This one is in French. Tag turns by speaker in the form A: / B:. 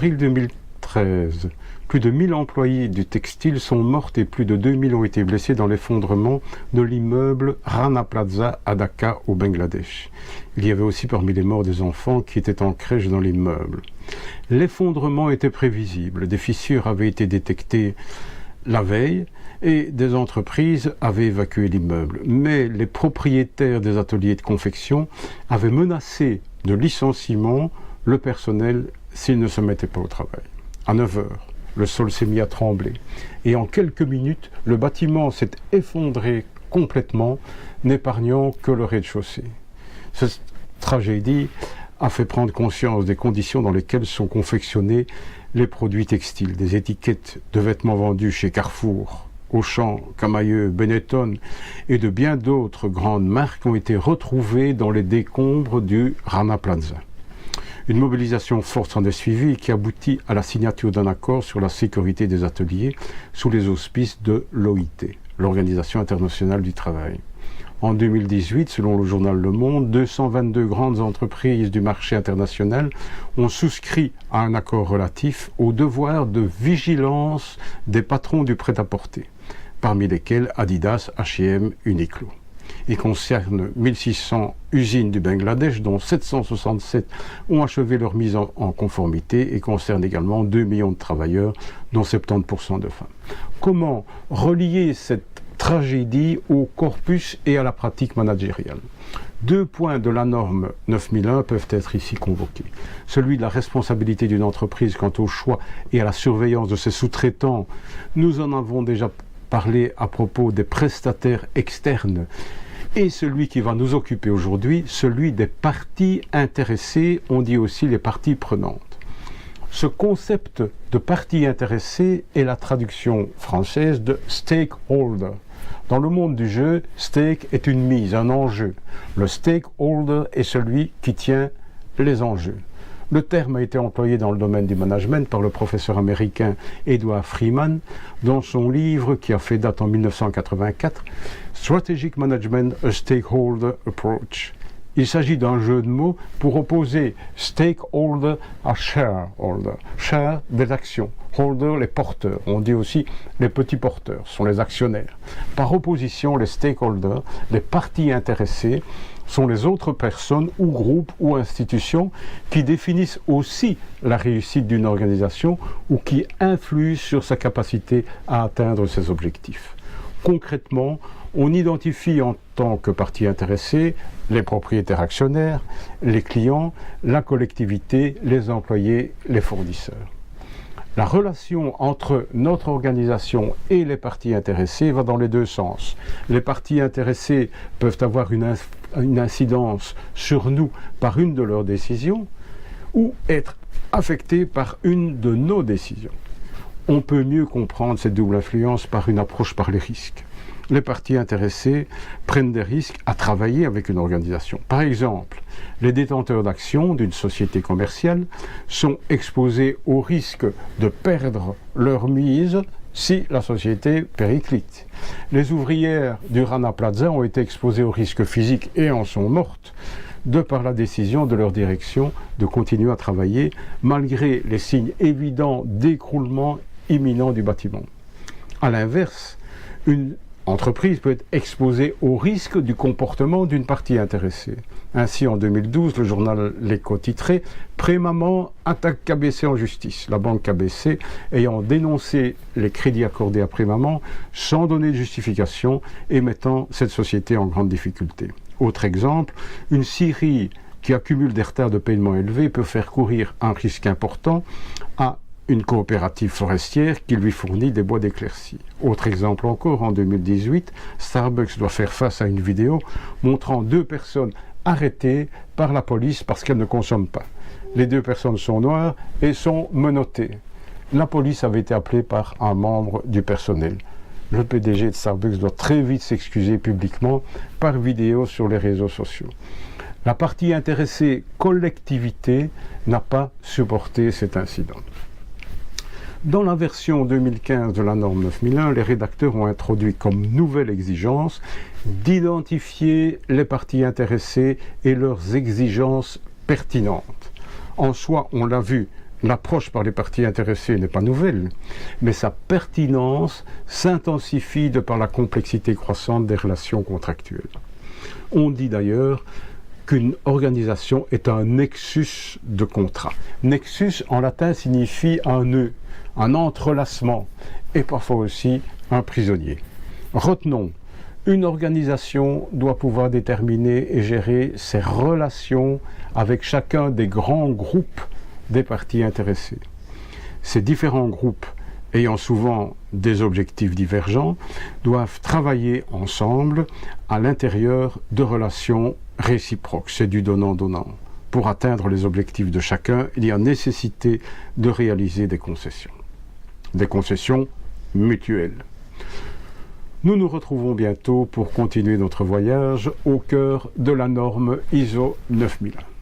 A: avril 2013, plus de 1000 employés du textile sont morts et plus de 2000 ont été blessés dans l'effondrement de l'immeuble Rana Plaza à Dhaka, au Bangladesh. Il y avait aussi parmi les morts des enfants qui étaient en crèche dans l'immeuble. L'effondrement était prévisible. Des fissures avaient été détectées la veille et des entreprises avaient évacué l'immeuble. Mais les propriétaires des ateliers de confection avaient menacé de licenciement le personnel s'il ne se mettait pas au travail. À 9 heures, le sol s'est mis à trembler et en quelques minutes, le bâtiment s'est effondré complètement, n'épargnant que le rez-de-chaussée. Cette tragédie a fait prendre conscience des conditions dans lesquelles sont confectionnés les produits textiles. Des étiquettes de vêtements vendus chez Carrefour, Auchan, Camaïeu, Benetton et de bien d'autres grandes marques ont été retrouvées dans les décombres du Rana Plaza. Une mobilisation forte s'en est suivie qui aboutit à la signature d'un accord sur la sécurité des ateliers sous les auspices de l'OIT, l'Organisation internationale du travail. En 2018, selon le journal Le Monde, 222 grandes entreprises du marché international ont souscrit à un accord relatif au devoir de vigilance des patrons du prêt-à-porter, parmi lesquels Adidas, H&M, Uniqlo. Il concerne 1600 usines du Bangladesh, dont 767 ont achevé leur mise en conformité et concerne également 2 millions de travailleurs, dont 70% de femmes. Comment relier cette tragédie au corpus et à la pratique managériale? 2 points de la norme 9001 peuvent être ici convoqués. Celui de la responsabilité d'une entreprise quant au choix et à la surveillance de ses sous-traitants. Nous en avons déjà parlé à propos des prestataires externes. Et celui qui va nous occuper aujourd'hui, celui des parties intéressées, on dit aussi les parties prenantes. Ce concept de partie intéressée est la traduction française de stakeholder. Dans le monde du jeu, stake est une mise, un enjeu. Le stakeholder est celui qui tient les enjeux. Le terme a été employé dans le domaine du management par le professeur américain Edward Freeman dans son livre qui a fait date en 1984, Strategic Management, a Stakeholder Approach. Il s'agit d'un jeu de mots pour opposer stakeholder à shareholder. Share, des actions. Holder, les porteurs. On dit aussi les petits porteurs, sont les actionnaires. Par opposition, les stakeholders, les parties intéressées, sont les autres personnes ou groupes ou institutions qui définissent aussi la réussite d'une organisation ou qui influent sur sa capacité à atteindre ses objectifs. Concrètement, on identifie en tant que partie intéressée les propriétaires actionnaires, les clients, la collectivité, les employés, les fournisseurs. La relation entre notre organisation et les parties intéressées va dans les deux sens. Les parties intéressées peuvent avoir une incidence sur nous par une de leurs décisions ou être affectées par une de nos décisions. On peut mieux comprendre cette double influence par une approche par les risques. Les parties intéressées prennent des risques à travailler avec une organisation. Par exemple, les détenteurs d'actions d'une société commerciale sont exposés au risque de perdre leur mise si la société périclite. Les ouvrières du Rana Plaza ont été exposées au risque physique et en sont mortes de par la décision de leur direction de continuer à travailler malgré les signes évidents d'écroulement imminent du bâtiment. À l'inverse, une entreprise peut être exposée au risque du comportement d'une partie intéressée. Ainsi, en 2012, le journal L'Écho titrait « Prémaman attaque KBC en justice ». La banque KBC ayant dénoncé les crédits accordés à Prémaman sans donner de justification et mettant cette société en grande difficulté. Autre exemple, une scierie qui accumule des retards de paiement élevés peut faire courir un risque important à une coopérative forestière qui lui fournit des bois d'éclaircie. Autre exemple encore, en 2018, Starbucks doit faire face à une vidéo montrant 2 personnes arrêtées par la police parce qu'elles ne consomment pas. Les 2 personnes sont noires et sont menottées. La police avait été appelée par un membre du personnel. Le PDG de Starbucks doit très vite s'excuser publiquement par vidéo sur les réseaux sociaux. La partie intéressée collectivité n'a pas supporté cet incident. Dans la version 2015 de la norme 9001, les rédacteurs ont introduit comme nouvelle exigence d'identifier les parties intéressées et leurs exigences pertinentes. En soi, on l'a vu, L'approche par les parties intéressées n'est pas nouvelle, mais sa pertinence s'intensifie de par la complexité croissante des relations contractuelles. On dit d'ailleurs qu'une organisation est un nexus de contrat. Nexus en latin signifie un nœud, un entrelacement, et parfois aussi un prisonnier. Retenons, une organisation doit pouvoir déterminer et gérer ses relations avec chacun des grands groupes des parties intéressées. Ces différents groupes, ayant souvent des objectifs divergents, doivent travailler ensemble à l'intérieur de relations réciproques. C'est du donnant-donnant. Pour atteindre les objectifs de chacun, il y a nécessité de réaliser des concessions mutuelles. Nous nous retrouvons bientôt pour continuer notre voyage au cœur de la norme ISO 9001.